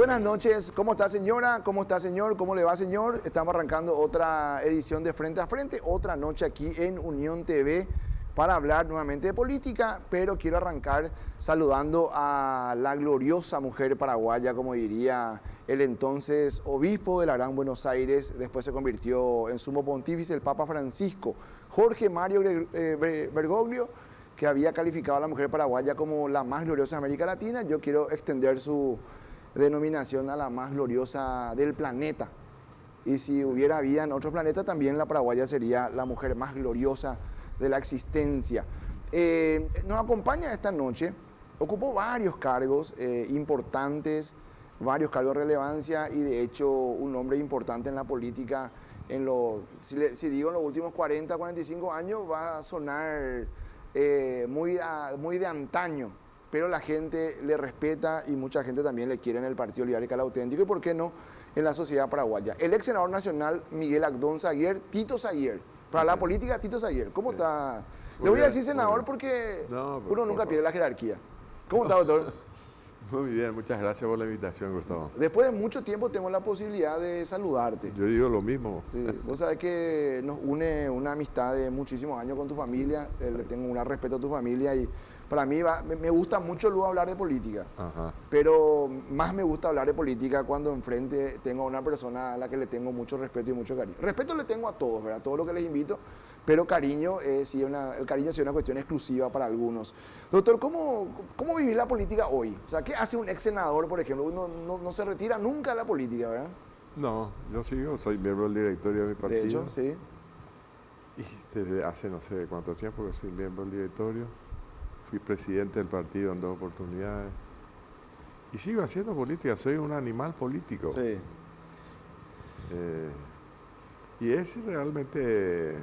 Buenas noches, ¿cómo está señora? ¿Cómo está señor? ¿Cómo le va señor? Estamos arrancando otra edición de Frente a Frente, otra noche aquí en Unión TV para hablar nuevamente de política, pero quiero arrancar saludando a la gloriosa mujer paraguaya, como diría el entonces obispo de la Gran Buenos Aires, después se convirtió en sumo pontífice el Papa Francisco, Jorge Mario Bergoglio, que había calificado a la mujer paraguaya como la más gloriosa de América Latina. Yo quiero extender su denominación a la más gloriosa del planeta. Y si hubiera vida en otro planeta, también la paraguaya sería la mujer más gloriosa de la existencia. Nos acompaña esta noche, ocupó varios cargos importantes, varios cargos de relevancia y de hecho un hombre importante en la política. Si digo en los últimos 40, 45 años, va a sonar muy de antaño, pero la gente le respeta y mucha gente también le quiere en el Partido Liberal Auténtico y por qué no en la sociedad paraguaya. El ex senador nacional Miguel Agdón Saguier, Tito Saguier. Para la política, Tito Saguier. ¿Cómo está? Le voy a decir senador porque uno nunca pierde la jerarquía. ¿Cómo está, doctor? Muy bien, muchas gracias por la invitación, Gustavo. Después de mucho tiempo tengo la posibilidad de saludarte. Yo digo lo mismo. Sí, vos sabés que nos une una amistad de muchísimos años con tu familia, le tengo un gran respeto a tu familia y para mí me gusta mucho luego hablar de política. Ajá. Pero más me gusta hablar de política cuando enfrente tengo a una persona a la que le tengo mucho respeto y mucho cariño. Respeto le tengo a todos, ¿verdad? Todo lo que les invito, pero cariño, el cariño es una cuestión exclusiva para algunos. Doctor, ¿cómo vivir la política hoy? O sea, ¿qué hace un ex senador, por ejemplo? Uno no se retira nunca de la política, ¿verdad? No, yo sigo, soy miembro del directorio de mi partido. De hecho, sí. Y desde hace no sé cuánto tiempo que soy miembro del directorio. Fui presidente del partido en 2 oportunidades. Y sigo haciendo política, soy un animal político. Sí. Y es realmente,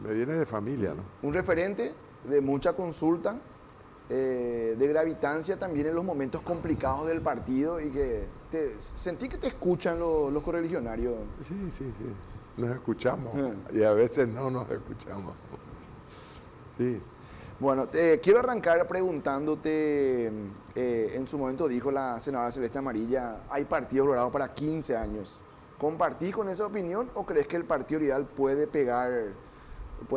me viene de familia, ¿no? Un referente de mucha consulta, de gravitancia también en los momentos complicados del partido y que sentí que te escuchan los correligionarios. Sí, nos escuchamos y a veces no nos escuchamos. Sí. Bueno, quiero arrancar preguntándote, en su momento dijo la senadora Celeste Amarilla, hay partidos logrados para 15 años. ¿Compartís con esa opinión o crees que el Partido Liberal puede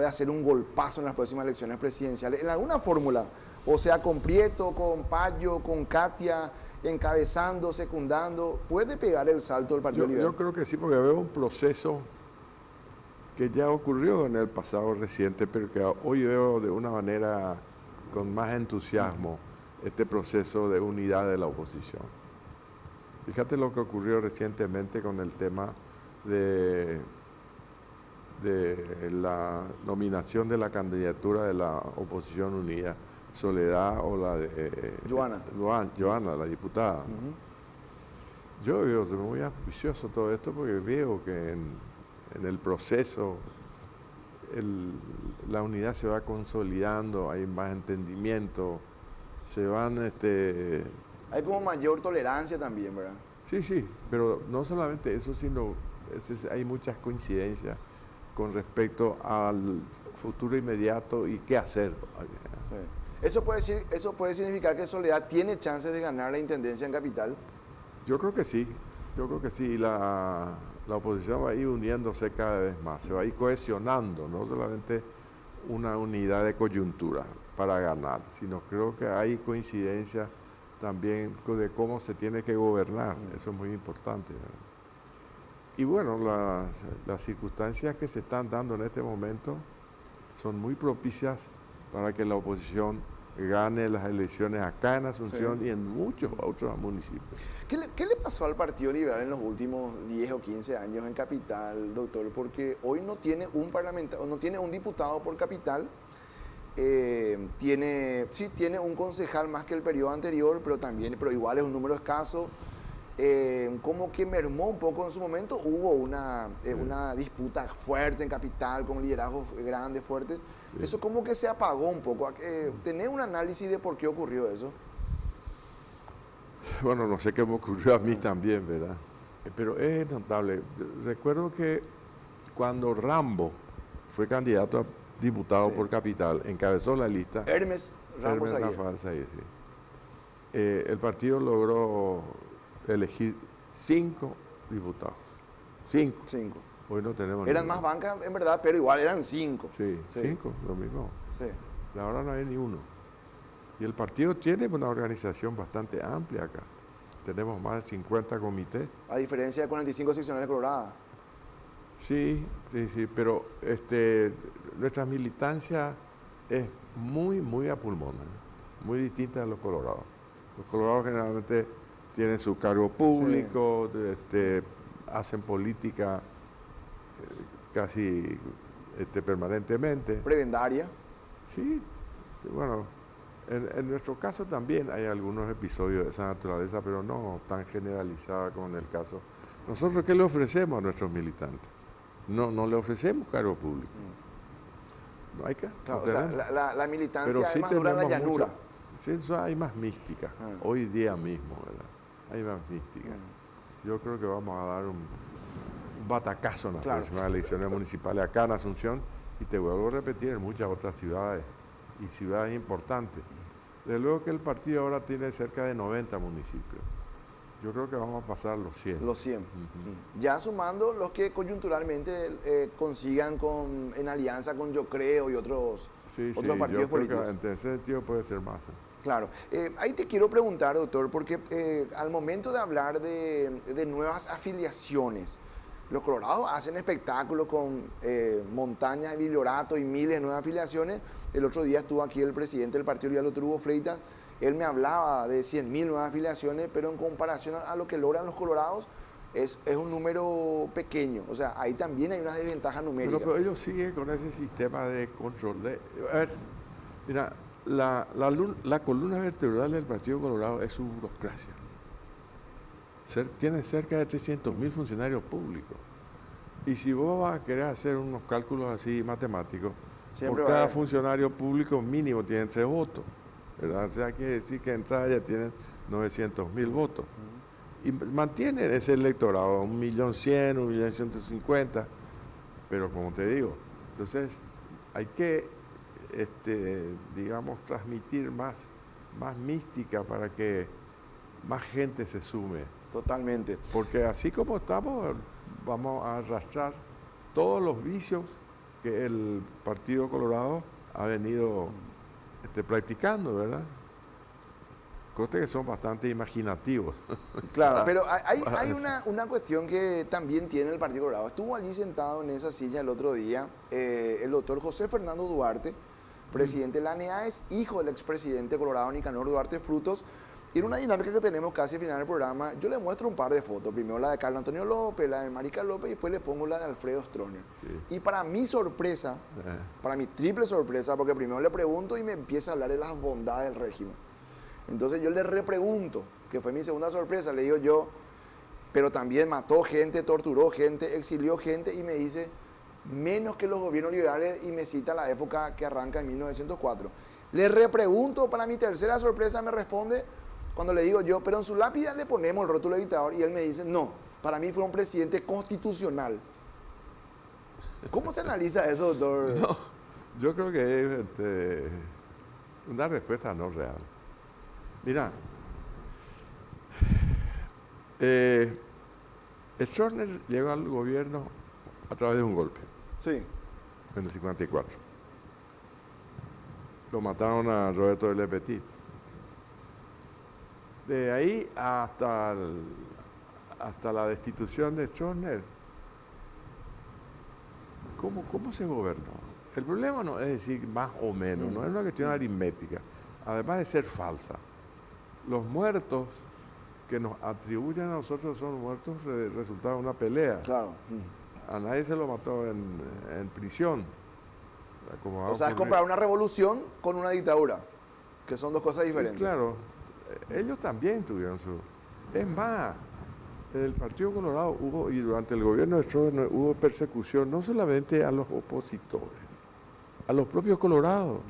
hacer un golpazo en las próximas elecciones presidenciales? En alguna fórmula, o sea, con Prieto, con Payo, con Katia, encabezando, secundando, ¿puede pegar el salto del Partido Liberal? Yo creo que sí, porque veo un proceso que ya ocurrió en el pasado reciente, pero que hoy veo de una manera con más entusiasmo este proceso de unidad de la oposición. Fíjate lo que ocurrió recientemente con el tema de la nominación de la candidatura de la oposición unida, Soledad o la de Joana, la diputada. Yo veo muy auspicioso todo esto porque veo que en el proceso la unidad se va consolidando, hay más entendimiento, se van... Hay como mayor tolerancia también, ¿verdad? Sí, pero no solamente eso, sino hay muchas coincidencias con respecto al futuro inmediato y qué hacer. Sí. ¿Eso puede significar que Soledad tiene chances de ganar la intendencia en Capital? Yo creo que sí. La oposición va a ir uniéndose cada vez más, se va a ir cohesionando, no solamente una unidad de coyuntura para ganar, sino creo que hay coincidencia también de cómo se tiene que gobernar, eso es muy importante. Y bueno, las circunstancias que se están dando en este momento son muy propicias para que la oposición gane las elecciones acá en Asunción y en muchos otros municipios. ¿Qué le pasó al Partido Liberal en los últimos 10 o 15 años en Capital, doctor? Porque hoy no tiene un diputado por Capital, tiene un concejal más que el periodo anterior, pero igual es un número escaso. Como que mermó un poco en su momento, hubo una disputa fuerte en Capital, con liderazgos grandes, fuertes. Sí. Eso como que se apagó un poco. ¿Tenés un análisis de por qué ocurrió eso? Bueno, no sé qué me ocurrió a mí también, ¿verdad? Pero es notable. Recuerdo que cuando Rambo fue candidato a diputado por Capital, encabezó la lista. Hermes Rambo Saguier. El partido logró elegir 5 diputados. 5. 5. Hoy no tenemos Eran ninguno. más bancas, en verdad, pero igual eran 5. Sí, 5, lo mismo. Sí. Ahora no hay ni uno. Y el partido tiene una organización bastante amplia acá. Tenemos más de 50 comités. A diferencia de 45 seccionales coloradas. Sí, pero nuestra militancia es muy a pulmón, muy distinta a los colorados. Los colorados generalmente tienen su cargo público, hacen política casi permanentemente. Prebendaria. Sí, bueno, en nuestro caso también hay algunos episodios de esa naturaleza, pero no tan generalizada como en el caso. ¿Nosotros qué le ofrecemos a nuestros militantes? No le ofrecemos cargo público. No hay que. Claro, No o sea, la militancia pero es sí más dura en la tenemos llanura. Sí, eso hay más mística. Hoy día mismo, ¿verdad? Hay más mística. Yo creo que vamos a dar un batacazo en las próximas elecciones municipales acá en Asunción, y te vuelvo a repetir, en muchas otras ciudades y ciudades importantes. Desde luego que el partido ahora tiene cerca de 90 municipios. Yo creo que vamos a pasar los 100. Los 100. Ya sumando los que coyunturalmente consigan en alianza con Yo Creo y otros partidos políticos. En ese sentido puede ser más. Claro. Ahí te quiero preguntar, doctor, porque al momento de hablar de nuevas afiliaciones, los colorados hacen espectáculos con montañas de Villorrato y miles de nuevas afiliaciones. El otro día estuvo aquí el presidente del partido, Hugo Freitas. Él me hablaba de 100.000 nuevas afiliaciones, pero en comparación a lo que logran los colorados, es un número pequeño. O sea, ahí también hay una desventaja numérica. Pero ellos siguen con ese sistema de control. A ver, mira, la columna vertebral del Partido Colorado es su burocracia. Tiene cerca de 300.000 funcionarios públicos. Y si vos vas a querer hacer unos cálculos así matemáticos, por cada funcionario público mínimo tienen 3 votos. ¿Verdad? O sea, quiere decir que en entrada ya tienen 900.000 votos. Y mantienen ese electorado, 1.100.000, 1.150.000. Pero como te digo, entonces hay que, digamos, transmitir más mística para que más gente se sume. Totalmente. Porque así como estamos, vamos a arrastrar todos los vicios que el Partido Colorado ha venido practicando, ¿verdad? Cosas que son bastante imaginativos. Claro, pero hay una cuestión que también tiene el Partido Colorado. Estuvo allí sentado en esa silla el otro día el doctor José Fernando Duarte, presidente de la ANEAES, hijo del expresidente colorado Nicanor Duarte Frutos. Y en una dinámica que tenemos casi al final del programa, yo le muestro un par de fotos. Primero la de Carlos Antonio López, la de Marica López, y después le pongo la de Alfredo Stroessner. Sí. Y para mi sorpresa, para mi triple sorpresa, porque primero le pregunto y me empieza a hablar de las bondades del régimen. Entonces yo le repregunto, que fue mi segunda sorpresa, le digo yo, pero también mató gente, torturó gente, exilió gente, y me dice, menos que los gobiernos liberales, y me cita la época que arranca en 1904. Le repregunto, para mi tercera sorpresa me responde, cuando le digo yo, pero en su lápida le ponemos el rótulo de dictador, y él me dice, no, para mí fue un presidente constitucional. ¿Cómo se analiza eso, doctor? No, yo creo que es una respuesta no real. Mira, Stroessner llegó al gobierno a través de un golpe. Sí. En el 54. Lo mataron a Roberto de Petit. De ahí hasta la destitución de Stroessner, ¿cómo se gobernó? El problema no es decir más o menos, no es una cuestión aritmética, además de ser falsa. Los muertos que nos atribuyen a nosotros son muertos resultado de una pelea. Claro. A nadie se lo mató en prisión. O sea, es comparar una revolución con una dictadura, que son dos cosas diferentes. Sí, claro. Ellos también tuvieron su... Es más, en el Partido Colorado hubo, y durante el gobierno de Stroessner hubo persecución no solamente a los opositores, a los propios colorados.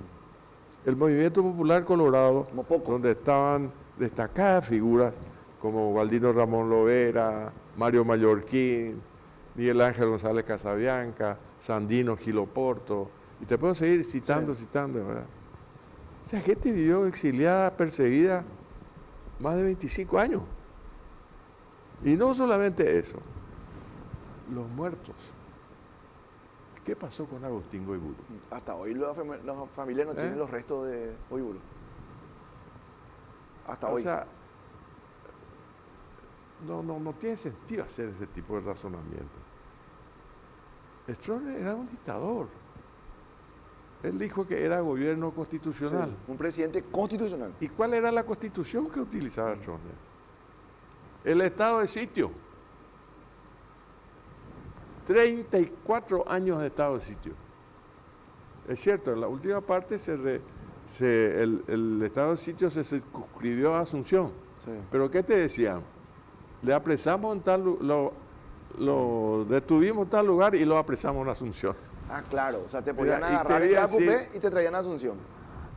El Movimiento Popular Colorado, donde estaban destacadas figuras como Baldino Ramón Lovera, Mario Mallorquín, Miguel Ángel González Casabianca, Sandino Giloporto, y te puedo seguir citando, ¿verdad? Esa gente vivió exiliada, perseguida, más de 25 años. Y no solamente eso, los muertos. ¿Qué pasó con Agustín Goiburu? Hasta hoy las familias no tienen los restos de Goiburu. Hasta hoy. O sea, no tiene sentido hacer ese tipo de razonamiento. Stroessner era un dictador. Él dijo que era gobierno constitucional. Sí, un presidente constitucional. ¿Y cuál era la constitución que utilizaba Stroessner? El estado de sitio. 34 años de estado de sitio. Es cierto, en la última parte el estado de sitio se circunscribió a Asunción. Sí. Pero ¿qué te decían? Le apresamos en tal lo detuvimos en tal lugar y lo apresamos en Asunción. Ah, claro. O sea, te podían Mira, agarrar en decir, Capupé y te traían a Asunción.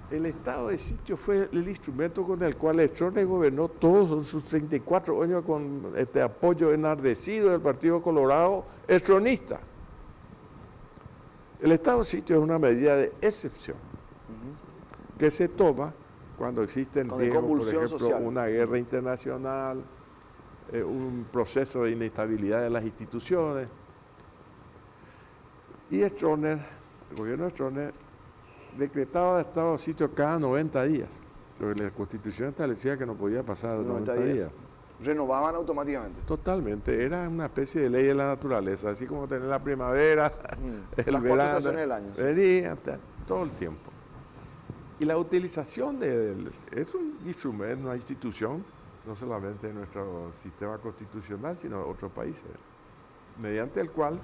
El estado de sitio fue el instrumento con el cual Stroessner gobernó todos sus 34 años con este apoyo enardecido del Partido Colorado stronista. El estado de sitio es una medida de excepción que se toma cuando existen riesgos, por ejemplo, social. Una guerra internacional, un proceso de inestabilidad de las instituciones. Y Stroessner, el gobierno de Stroessner, decretaba estado de sitio cada 90 días. Porque la Constitución establecía que no podía pasar 90 días. Renovaban automáticamente. Totalmente. Era una especie de ley de la naturaleza. Así como tener la primavera, el las verano, 4 estaciones del año. Sí. Venía, todo el tiempo. Y la utilización es un instrumento, una institución, no solamente de nuestro sistema constitucional, sino de otros países, mediante el cual,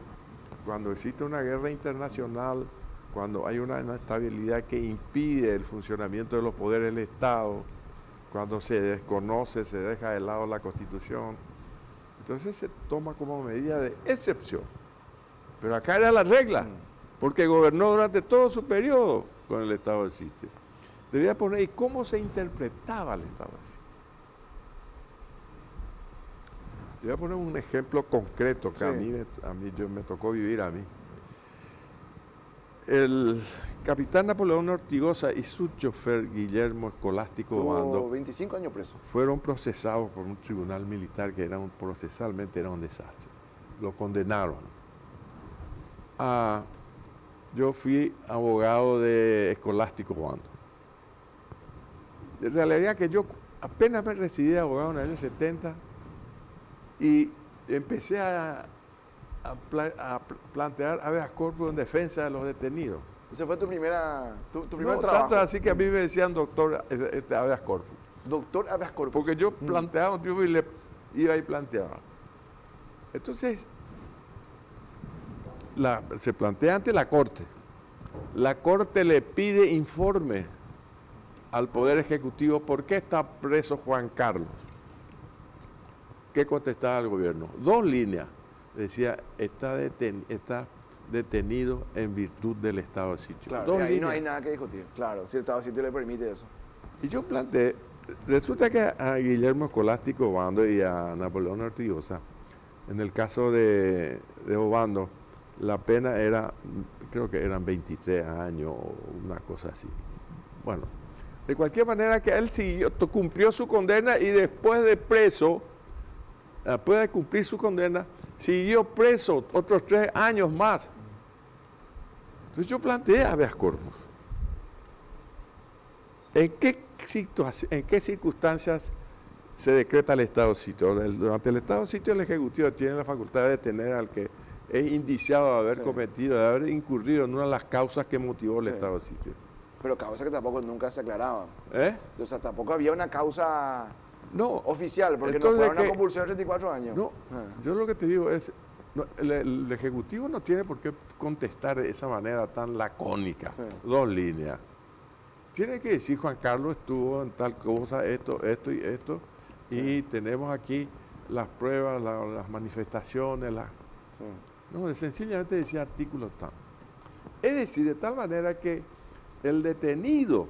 cuando existe una guerra internacional, cuando hay una inestabilidad que impide el funcionamiento de los poderes del Estado, cuando se desconoce, se deja de lado la Constitución, entonces se toma como medida de excepción. Pero acá era la regla, porque gobernó durante todo su periodo con el estado de sitio. Debía poner, ¿y cómo se interpretaba el estado de sitio? Voy a poner un ejemplo concreto que a mí me tocó vivir a mí. El capitán Napoleón Ortigosa y su chofer Guillermo Escolástico Obando 25 años preso. Fueron procesados por un tribunal militar que procesalmente era un desastre. Lo condenaron. Yo fui abogado de Escolástico Obando. En realidad que yo apenas me recibí de abogado en el año 70 y empecé a plantear habeas corpus en defensa de los detenidos. Ese fue tu primer No, trabajo. tanto así que a mí me decían doctor habeas corpus. Doctor habeas corpus. Porque yo planteaba un tipo y le iba y planteaba. Entonces, se plantea ante la Corte. La Corte le pide informe al Poder Ejecutivo por qué está preso Juan Carlos. ¿Qué contestaba el gobierno? 2 líneas. Decía, está detenido en virtud del estado de sitio. Claro, 2 y ahí líneas. no hay nada que discutir. Claro, si el estado de sitio le permite eso. Y yo planteé, resulta que a Guillermo Escolástico Obando y a Napoleón Ortigosa, en el caso de Obando, la pena era, creo que eran 23 años o una cosa así. Bueno, de cualquier manera que él cumplió su condena y después de preso, después de cumplir su condena, siguió preso otros 3 años más. Entonces yo planteé habeas corpus. ¿En qué circunstancias se decreta el estado de sitio? Durante el estado de sitio el Ejecutivo tiene la facultad de detener al que es indiciado de haber cometido, de haber incurrido en una de las causas que motivó el estado de sitio. Pero causa que tampoco nunca se aclaraba. ¿Eh? O sea, tampoco había una causa oficial, porque entonces no fueron una compulsión de 34 años. No, yo lo que te digo es, el Ejecutivo no tiene por qué contestar de esa manera tan lacónica. 2 líneas. Tiene que decir, Juan Carlos estuvo en tal cosa, esto y esto, y tenemos aquí las pruebas, las manifestaciones, No, sencillamente decía artículo tal. Es decir, de tal manera que el detenido,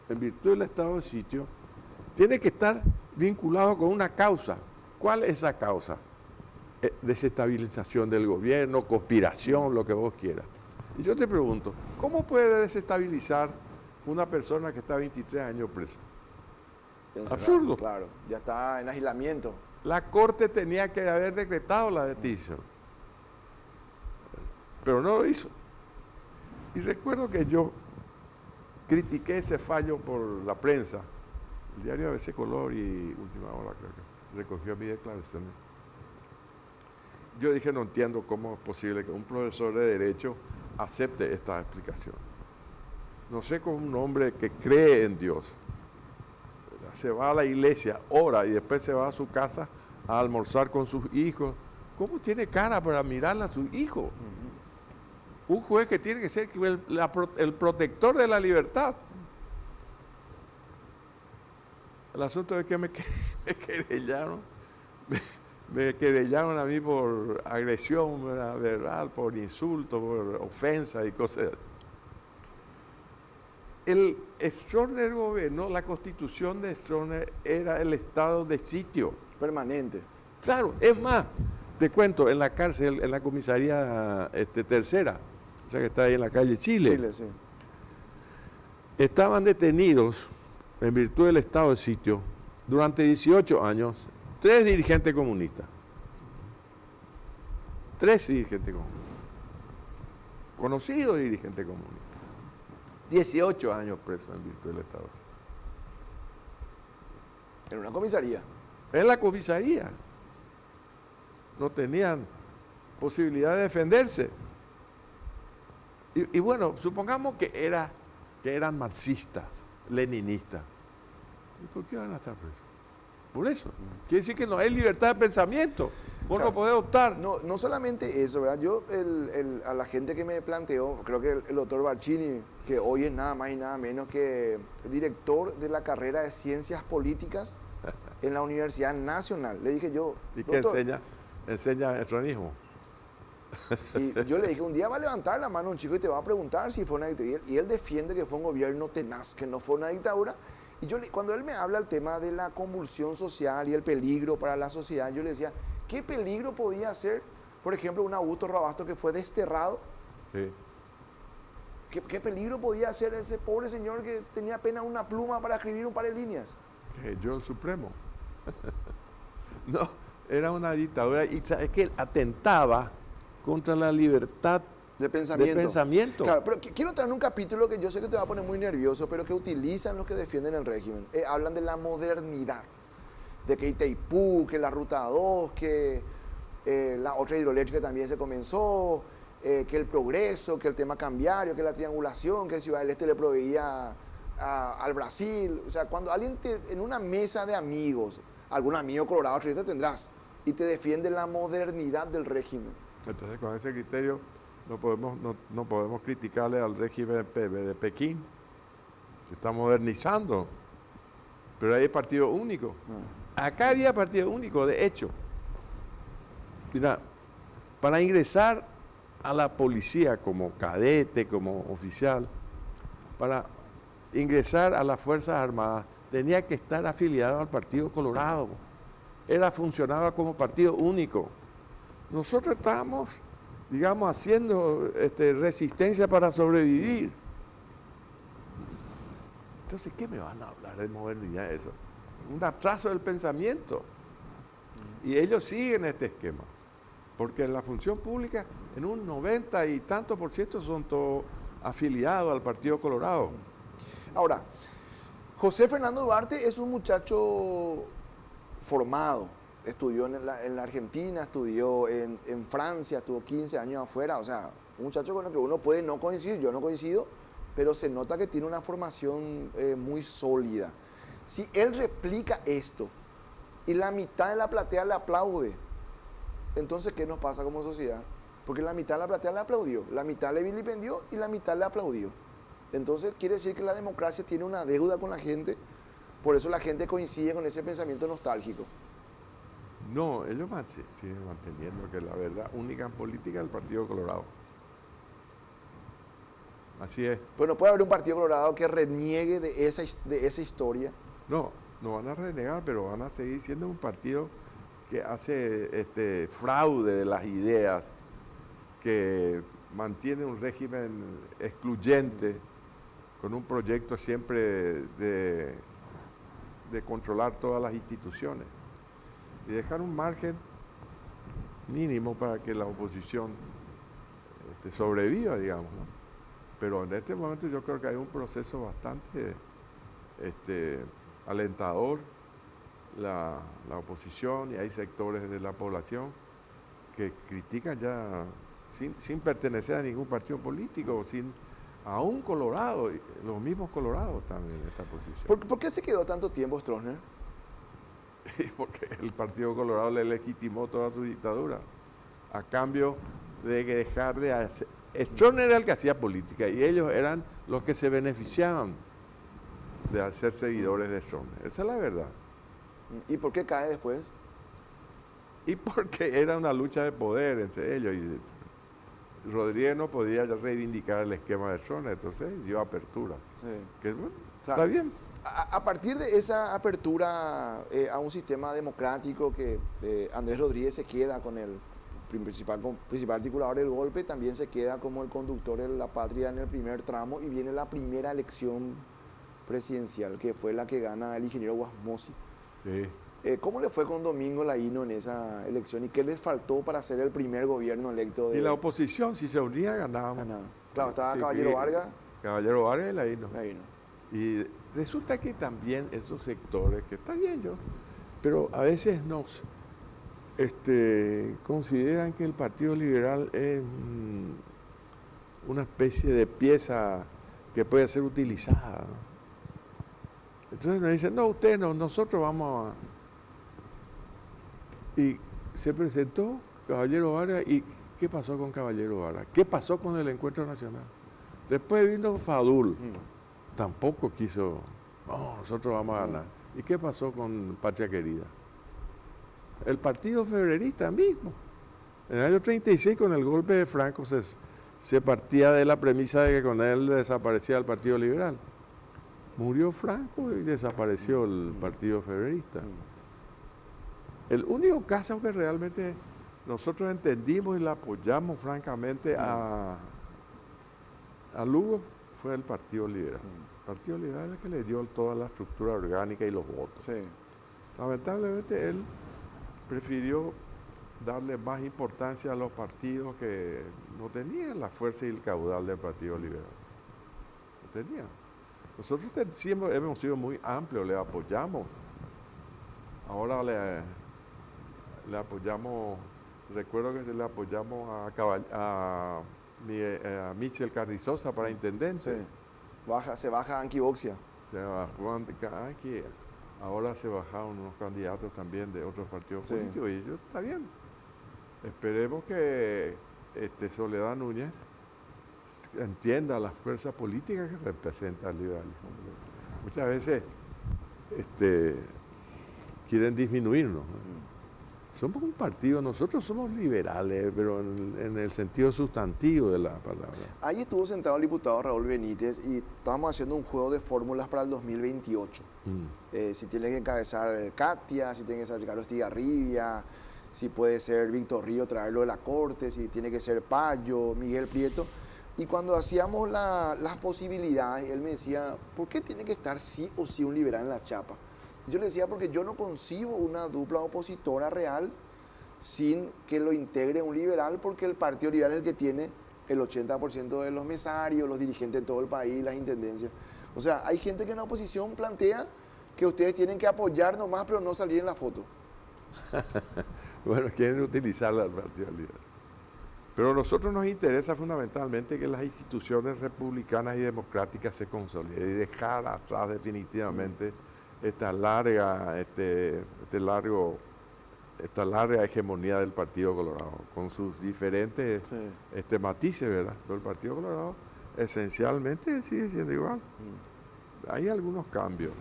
en virtud del estado de sitio, tiene que estar vinculado con una causa. ¿Cuál es esa causa? Desestabilización del gobierno, conspiración, lo que vos quieras. Y yo te pregunto, ¿cómo puede desestabilizar una persona que está 23 años presa? Encerrado, Absurdo. Claro, ya está en aislamiento. la Corte tenía que haber decretado la detención, pero no lo hizo. Y recuerdo que yo critiqué ese fallo por la prensa, el diario ABC Color y Última Hora, creo que recogió mis declaraciones. Yo dije, no entiendo cómo es posible que un profesor de Derecho acepte esta explicación. No sé cómo un hombre que cree en Dios se va a la iglesia, ora y después se va a su casa a almorzar con sus hijos. ¿Cómo tiene cara para mirar a sus hijos? Un juez que tiene que ser el protector de la libertad. El asunto es que me querellaron. Me querellaron a mí por agresión verbal, por insulto, por ofensa y cosas así. El Stroessner gobernó, la constitución de Stroessner era el estado de sitio. Permanente. Claro, es más, te cuento, en la cárcel, en la comisaría tercera, o sea que está ahí en la calle Chile. Chile, sí. Estaban detenidos, en virtud del estado de sitio, durante 18 años, 3 dirigentes comunistas. 3 dirigentes comunistas. Conocidos dirigentes comunistas. 18 años presos en virtud del estado de sitio. En una comisaría. En la comisaría. No tenían posibilidad de defenderse. Y bueno, supongamos que eran marxistas, leninistas. ¿Y por qué van a estar presos? Por eso. Quiere decir que no hay libertad de pensamiento. Vos Claro. no podés optar. No solamente eso, ¿verdad? Yo, a la gente que me planteó, creo que el doctor Barcini, que hoy es nada más y nada menos que director de la carrera de Ciencias Políticas en la Universidad Nacional. Le dije yo, ¿Y qué doctor, enseña? Enseña estronismo. y yo le dije, un día va a levantar la mano un chico y te va a preguntar si fue una dictadura. Y él defiende que fue un gobierno tenaz, que no fue una dictadura. Y cuando él me habla el tema de la convulsión social y el peligro para la sociedad, yo le decía, ¿qué peligro podía ser, por ejemplo, un Augusto Robasto que fue desterrado? Sí. ¿Qué peligro podía ser ese pobre señor que tenía apenas una pluma para escribir un par de líneas? Yo el Supremo. No, era una dictadura y sabes que atentaba contra la libertad De pensamiento. de pensamiento. Claro, pero quiero traer un capítulo que yo sé que te va a poner muy nervioso, pero que utilizan los que defienden el régimen. Hablan de la modernidad, de que Itaipú, que la Ruta 2, que la otra hidroeléctrica también se comenzó, que el progreso, que el tema cambiario, que la triangulación, que Ciudad del Este le proveía al Brasil. O sea, cuando alguien en una mesa de amigos, algún amigo colorado triste tendrás, y te defiende la modernidad del régimen. Entonces, con ese criterio no podemos criticarle al régimen de Pekín. Se está modernizando. Pero hay partido único. Acá había partido único, de hecho. Mira, para ingresar a la policía como cadete, como oficial, para ingresar a las Fuerzas Armadas, tenía que estar afiliado al Partido Colorado. Funcionaba como partido único. Nosotros estábamos, digamos, haciendo resistencia para sobrevivir. Entonces, ¿qué me van a hablar de modernidad eso? Un atraso del pensamiento. Y ellos siguen este esquema. Porque en la función pública, en un 90 y tanto % son todos afiliados al Partido Colorado. Ahora, José Fernando Duarte es un muchacho formado. Estudió en la Argentina, estudió en Francia, estuvo 15 años afuera. O sea, un muchacho con el que uno puede no coincidir, yo no coincido, pero se nota que tiene una formación muy sólida. Si él replica esto y la mitad de la platea le aplaude, entonces, ¿qué nos pasa como sociedad? Porque la mitad de la platea le aplaudió, la mitad le vilipendió y la mitad le aplaudió. Entonces, quiere decir que la democracia tiene una deuda con la gente, por eso la gente coincide con ese pensamiento nostálgico. No, ellos siguen manteniendo que la verdad única en política es el Partido Colorado. Así es. Pues no puede haber un Partido Colorado que reniegue de esa historia. No van a renegar, pero van a seguir siendo un partido que hace fraude de las ideas, que mantiene un régimen excluyente, con un proyecto siempre de controlar todas las instituciones. y dejar un margen mínimo para que la oposición sobreviva, digamos, ¿no? Pero en este momento yo creo que hay un proceso bastante alentador, la oposición, y hay sectores de la población que critican ya sin pertenecer a ningún partido político, aún Colorado, los mismos colorados están en esta posición. ¿Por qué se quedó tanto tiempo Stroessner? Porque el Partido Colorado le legitimó toda su dictadura, a cambio de dejar de hacer... Stroessner era el que hacía política y ellos eran los que se beneficiaban de ser seguidores de Stroessner. Esa es la verdad. ¿Y por qué cae después? Y porque era una lucha de poder entre ellos y Rodríguez no podía reivindicar el esquema de Stroessner, entonces dio apertura. Sí. Que bueno, Claro. está bien. A partir de esa apertura a un sistema democrático que Andrés Rodríguez se queda con el principal articulador del golpe, también se queda como el conductor de la patria en el primer tramo y viene la primera elección presidencial, que fue la que gana el ingeniero Guasmosi. Sí. ¿Cómo le fue con Domingo Laíno en esa elección y qué les faltó para ser el primer gobierno electo de... Y la oposición, si se unía, ganábamos. Claro, estaba Sí, Caballero Vargas. Caballero Vargas y Laíno. Laíno. Y resulta que también esos sectores, que está bien yo, pero a veces nos consideran que el Partido Liberal es una especie de pieza que puede ser utilizada, ¿no? Entonces nos dicen, no, usted no, nosotros vamos a... Y se presentó Caballero Vargas, ¿y qué pasó con Caballero Vargas? ¿Qué pasó con el Encuentro Nacional? Después vino Fadul, tampoco quiso, no, nosotros vamos a ganar. ¿Y qué pasó con Patria Querida? El Partido Febrerista mismo. En el año 36, con el golpe de Franco, se partía de la premisa de que con él desaparecía el Partido Liberal. Murió Franco y desapareció el Partido Febrerista. El único caso que realmente nosotros entendimos y le apoyamos francamente a Lugo fue el Partido Liberal. El Partido Liberal es el que le dio toda la estructura orgánica y los votos. Sí. Lamentablemente él prefirió darle más importancia a los partidos que no tenían la fuerza y el caudal del Partido Liberal. No tenían. Nosotros siempre hemos sido muy amplios, le apoyamos. Ahora le apoyamos, recuerdo que le apoyamos a Michel Carrizosa para intendente. Sí. Se baja Anqui Boxia. Se bajó Anqui. Ahora se bajaron unos candidatos también de otros partidos políticos y ellos está bien. Esperemos que Soledad Núñez entienda las fuerzas políticas que representa el liberalismo. Muchas veces quieren disminuirnos, ¿no? Somos un partido, nosotros somos liberales, pero en el sentido sustantivo de la palabra. Ahí estuvo sentado el diputado Raúl Benítez y estábamos haciendo un juego de fórmulas para el 2028. Si tiene que encabezar Katia, si tiene que ser Carlos Estigarribia, si puede ser Víctor Río, traerlo de la Corte, si tiene que ser Payo, Miguel Prieto. Y cuando hacíamos las posibilidades, él me decía, ¿por qué tiene que estar sí o sí un liberal en la chapa? Yo le decía, porque yo no concibo una dupla opositora real sin que lo integre un liberal, porque el Partido Liberal es el que tiene el 80% de los mesarios, los dirigentes de todo el país, las intendencias. O sea, hay gente que en la oposición plantea que ustedes tienen que apoyar nomás, pero no salir en la foto. Bueno, quieren utilizarla al Partido Liberal. Pero a nosotros nos interesa fundamentalmente que las instituciones republicanas y democráticas se consoliden y dejar atrás definitivamente esta larga hegemonía del Partido Colorado, con sus diferentes matices, ¿verdad? Pero el Partido Colorado esencialmente sigue siendo igual. Hay algunos cambios.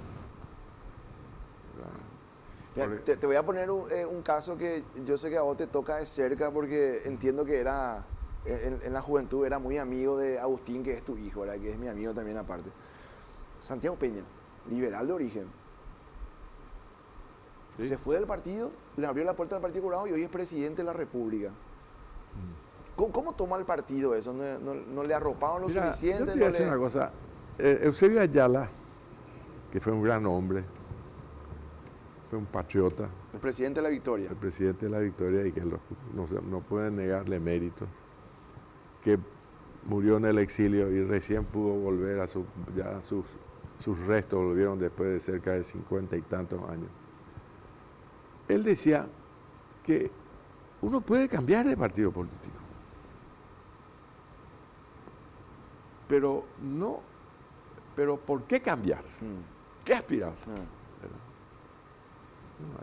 Mira, te voy a poner un caso que yo sé que a vos te toca de cerca porque entiendo que era en la juventud era muy amigo de Agustín, que es tu hijo, ¿verdad? Que es mi amigo también aparte. Santiago Peña, liberal de origen. ¿Sí? Se fue del partido, le abrió la puerta al Partido Colorado y hoy es presidente de la República. ¿Cómo toma el partido eso? ¿No le arroparon lo suficiente? Yo te voy a decir una cosa. Eusebio Ayala, que fue un gran hombre, fue un patriota, El presidente de la Victoria. El presidente de la Victoria, y que no pueden negarle méritos, que murió en el exilio y recién pudo volver sus restos volvieron después de cerca de 50 y tantos años. Él decía que uno puede cambiar de partido político, pero ¿por qué cambiar? ¿Qué aspirar?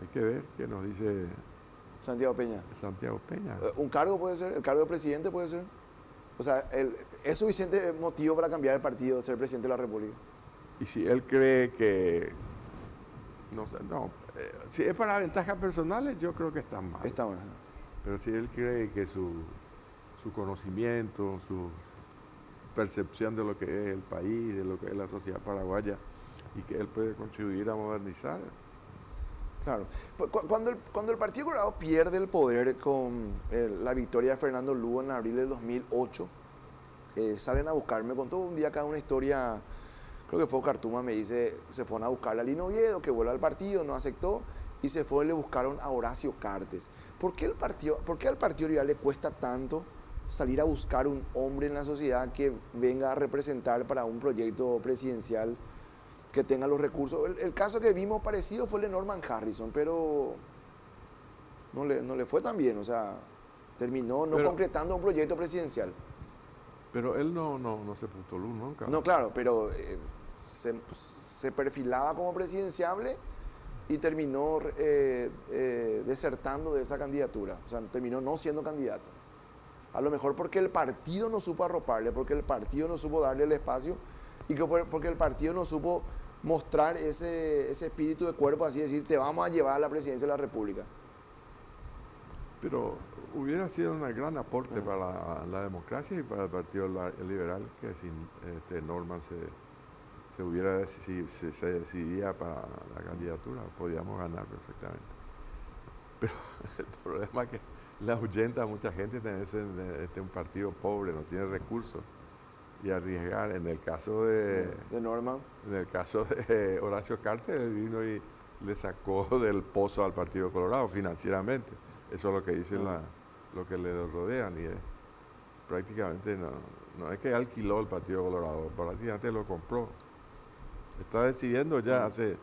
Hay que ver qué nos dice Santiago Peña. Santiago Peña. ¿Un cargo puede ser? ¿El cargo de presidente puede ser? O sea, ¿es suficiente motivo para cambiar el partido, ser presidente de la República? Y si él cree que... si es para ventajas personales, yo creo que está mal. Está mal. Pero si él cree que su conocimiento, su percepción de lo que es el país, de lo que es la sociedad paraguaya, y que él puede contribuir a modernizar. Claro. Cuando el Partido Colorado pierde el poder con la victoria de Fernando Lugo en abril del 2008, salen a buscarme, contó un día cada una historia, creo que fue Cartuma, me dice, se fueron a buscar a Lino Oviedo, que vuelva al partido, no aceptó, y se fue y le buscaron a Horacio Cartes. ¿Por qué al Partido Liberal le cuesta tanto salir a buscar un hombre en la sociedad que venga a representar para un proyecto presidencial que tenga los recursos? El caso que vimos parecido fue el de Norman Harrison, pero no le fue tan bien, o sea, terminó concretando un proyecto presidencial. Pero él no se postuló nunca. No, claro, pero se perfilaba como presidenciable y terminó desertando de esa candidatura, o sea, terminó no siendo candidato. A lo mejor porque el partido no supo arroparle, porque el partido no supo darle el espacio y porque el partido no supo mostrar ese espíritu de cuerpo, así decir, te vamos a llevar a la presidencia de la República. Pero hubiera sido un gran aporte para la democracia y para el Partido Liberal que si Norman se decidía para la candidatura, podíamos ganar perfectamente. Pero el problema es que le ahuyenta a mucha gente tener un partido pobre, no tiene recursos, y arriesgar. En el caso de Norman, en el caso de Horacio Cartes, él vino y le sacó del pozo al Partido Colorado financieramente. Eso es lo que dicen lo que le rodean, y prácticamente no es que alquiló el Partido Colorado, prácticamente lo compró. Está decidiendo ya hace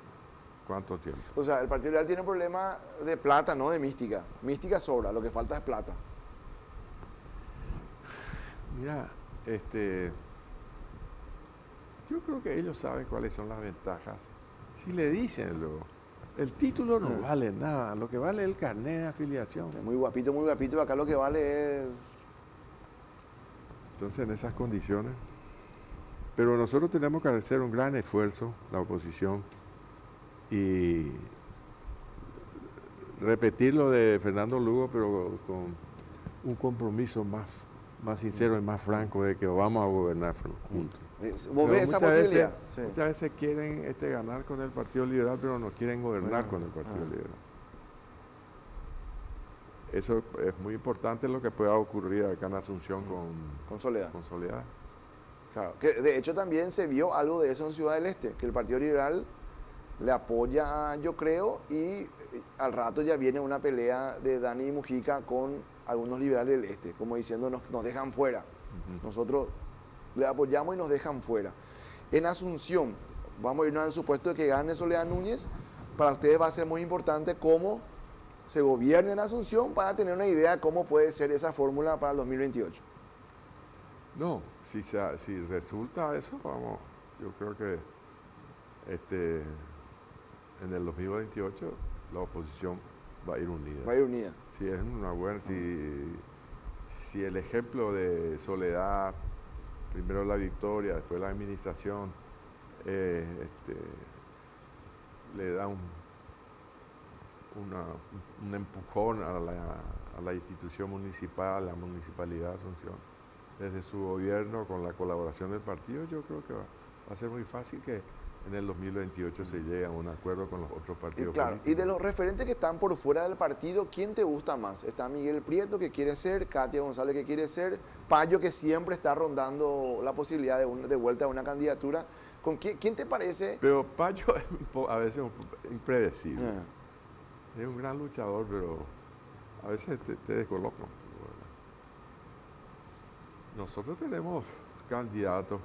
¿cuánto tiempo? O sea, el Partido Liberal tiene un problema de plata, no de mística. Mística sobra, lo que falta es plata. Mira, yo creo que ellos saben cuáles son las ventajas. Si le dicen el título no vale nada, lo que vale es el carnet de afiliación. Muy guapito, acá lo que vale es... Entonces, en esas condiciones... Pero nosotros tenemos que hacer un gran esfuerzo, la oposición, y repetir lo de Fernando Lugo, pero con un compromiso más sincero y más franco de que vamos a gobernar juntos. ¿Vos ves esa posibilidad? Muchas veces quieren ganar con el Partido Liberal, pero no quieren gobernar con el Partido Liberal. Eso es muy importante, lo que pueda ocurrir acá en Asunción con Soledad. Con Soledad. Claro, que de hecho también se vio algo de eso en Ciudad del Este, que el Partido Liberal le apoya, yo creo, y al rato ya viene una pelea de Dani Mujica con algunos liberales del Este, como diciendo nos dejan fuera. Nosotros le apoyamos y nos dejan fuera. En Asunción, vamos a irnos al supuesto de que gane Soledad Núñez, para ustedes va a ser muy importante cómo se gobierne en Asunción para tener una idea de cómo puede ser esa fórmula para el 2028. No, si resulta eso, vamos, yo creo que en el 2028 la oposición va a ir unida. Va a ir unida. Si es una buena, si el ejemplo de Soledad, primero la victoria, después la administración, le da un empujón a la institución municipal, a la municipalidad de Asunción, desde su gobierno, con la colaboración del partido, yo creo que va a ser muy fácil que en el 2028 se llegue a un acuerdo con los otros partidos claro, políticos. Y de los referentes que están por fuera del partido, ¿quién te gusta más? Está Miguel Prieto, que quiere ser, Katia González, que quiere ser, Payo, que siempre está rondando la posibilidad de vuelta a una candidatura. ¿Quién te parece? Pero Payo es a veces impredecible. Es un gran luchador, pero a veces te descoloca. Nosotros tenemos candidatos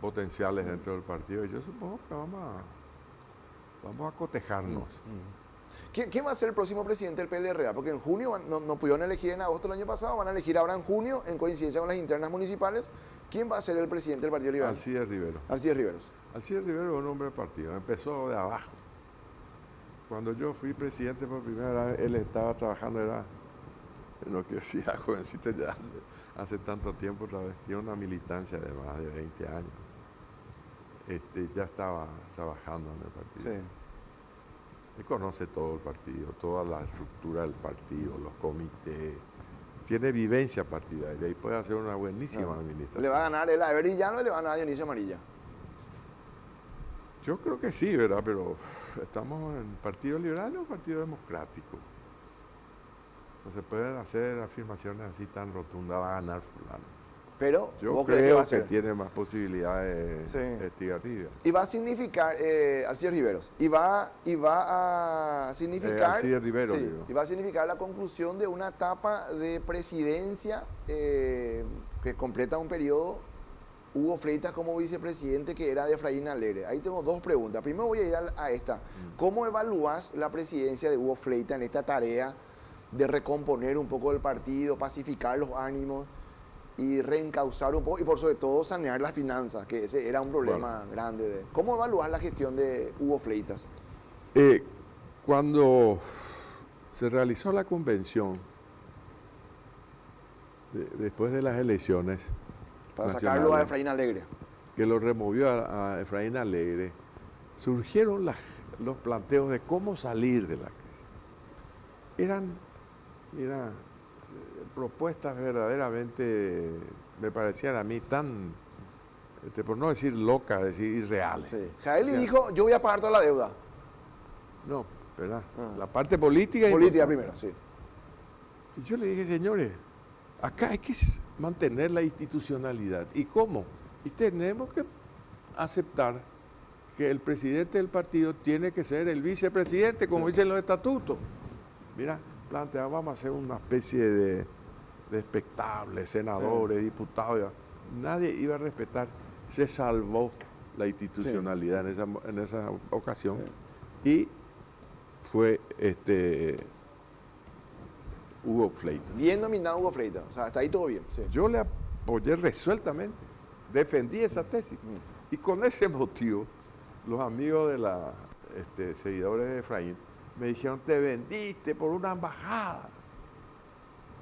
potenciales dentro del partido y yo supongo que vamos a cotejarnos. ¿Quién va a ser el próximo presidente del PLRA? Porque en junio no pudieron elegir en agosto del año pasado, van a elegir ahora en junio, en coincidencia con las internas municipales. ¿Quién va a ser el presidente del Partido Liberal? Alcides Rivero. Alcides Riveros. Alcides Rivero es un hombre de partido, empezó de abajo. Cuando yo fui presidente por primera vez, él estaba trabajando, no quiero decir a jovencito ya, hace tanto tiempo otra vez, tiene una militancia de más de 20 años. Ya estaba trabajando en el partido. Sí. Él conoce todo el partido, toda la estructura del partido, los comités, tiene vivencia partidaria y puede hacer una buenísima administración. ¿Le va a ganar él a Everillano y le va a ganar a Dionisio Amarilla? Yo creo que sí, ¿verdad? Pero estamos en Partido Liberal o un Partido Democrático. No se pueden hacer afirmaciones así tan rotundas, va a ganar fulano. Pero yo ¿vos creo crees que va a que ser? tiene más posibilidades Sí. investigativas. Y va a significar, Alcides Riveros, y va a significar... Alcides Rivero, sí, digo. y va a significar la conclusión de una etapa de presidencia que completa un periodo. Hugo Fleitas como vicepresidente, que era de Efraín Alegre. Ahí tengo dos preguntas. Primero voy a ir a esta. ¿Cómo evalúas la presidencia de Hugo Fleitas en esta tarea de recomponer un poco el partido, pacificar los ánimos y reencauzar un poco y por sobre todo sanear las finanzas, que ese era un problema grande? ¿Cómo evalúas la gestión de Hugo Fleitas? Cuando se realizó la convención, después de las elecciones, Para sacarlo a Efraín Alegre. que lo removió a Efraín Alegre, surgieron los planteos de cómo salir de la crisis. Eran, propuestas verdaderamente, me parecían a mí tan, por no decir locas, decir irreales. Sí. Jaeli dijo, yo voy a pagar toda la deuda. No, ¿verdad? La parte política. Política primero, sí. Y yo le dije, señores, acá hay que mantener la institucionalidad. ¿Y cómo? Y tenemos que aceptar que el presidente del partido tiene que ser el vicepresidente, como dicen los estatutos. Mira, vamos a hacer una especie de espectables, senadores, diputados. Nadie iba a respetar. Se salvó la institucionalidad en esa ocasión. Y fue Hugo Fleitas. Bien nominado Hugo Fleitas. O sea, hasta ahí todo bien. Sí. Yo le apoyé resueltamente, defendí esa tesis. Y con ese motivo, los amigos de la seguidores de Efraín me dijeron, te vendiste por una embajada.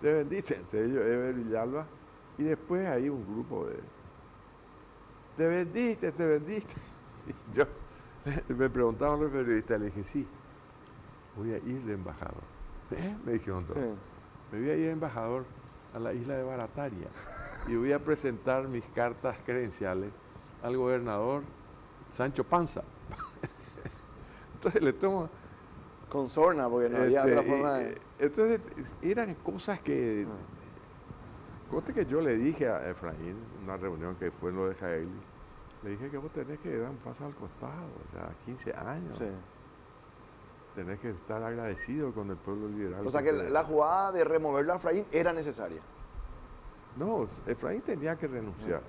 Te vendiste. Entre ellos, Ever Villalba. Y después hay un grupo de... Te vendiste. Y yo me preguntaban los periodistas, le dije, sí, voy a ir de embajador. Me dijeron todos. Sí. Me voy a ir de embajador a la isla de Barataria y voy a presentar mis cartas credenciales al gobernador Sancho Panza. Entonces le tomo... Con sorna, porque no había otra forma de... Entonces eran cosas que... Cosa que yo le dije a Efraín, en una reunión que fue en lo de Jaeli, le dije que vos tenés que dar un paso al costado, ya 15 años. Sí. Tenés que estar agradecido con el pueblo liberal. O sea que la jugada de removerlo a Efraín era necesaria. No, Efraín tenía que renunciar.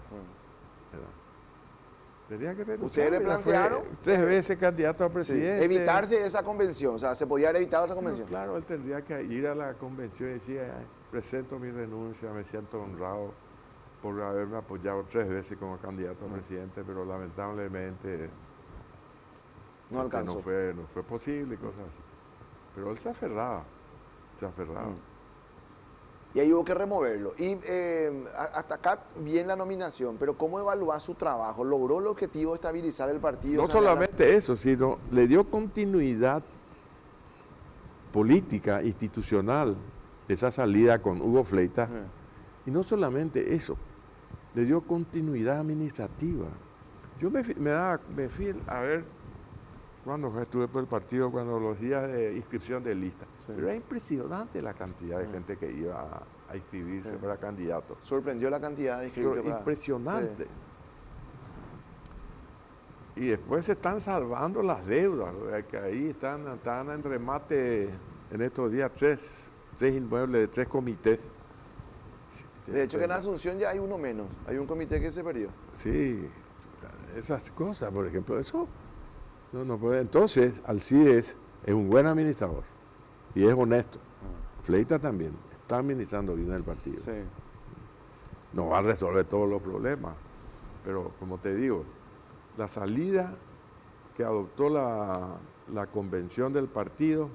Tenía que renunciar. Ustedes le plantearon... 3 veces candidato a presidente. Sí, evitarse esa convención, o sea, se podía haber evitado esa convención. No, claro, él tendría que ir a la convención y decir, presento mi renuncia, me siento honrado por haberme apoyado 3 veces como candidato a presidente, pero lamentablemente no alcanzó. No fue posible y cosas así. Pero él se aferraba. Y ahí hubo que removerlo. Y hasta acá bien la nominación, pero ¿cómo evaluar su trabajo? ¿Logró el objetivo de estabilizar el partido? No solamente eso, sino le dio continuidad política, institucional, esa salida con Hugo Fleitas. Y no solamente eso, le dio continuidad administrativa. Yo me fui a ver cuando estuve por el partido, cuando los días de inscripción de lista. Sí. Pero era impresionante la cantidad de gente que iba a inscribirse para candidato. Sorprendió la cantidad de inscritos. Impresionante. Sí. Y después se están salvando las deudas, que ahí están en remate en estos días tres inmuebles de 3 comités. De hecho, que en Asunción ya hay uno menos. Hay un comité que se perdió. Sí, esas cosas, por ejemplo, eso no puede. Entonces, Alcides es un buen administrador y es honesto. Fleita también está administrando bien el partido. Sí. No va a resolver todos los problemas, pero como te digo, la salida que adoptó la convención del partido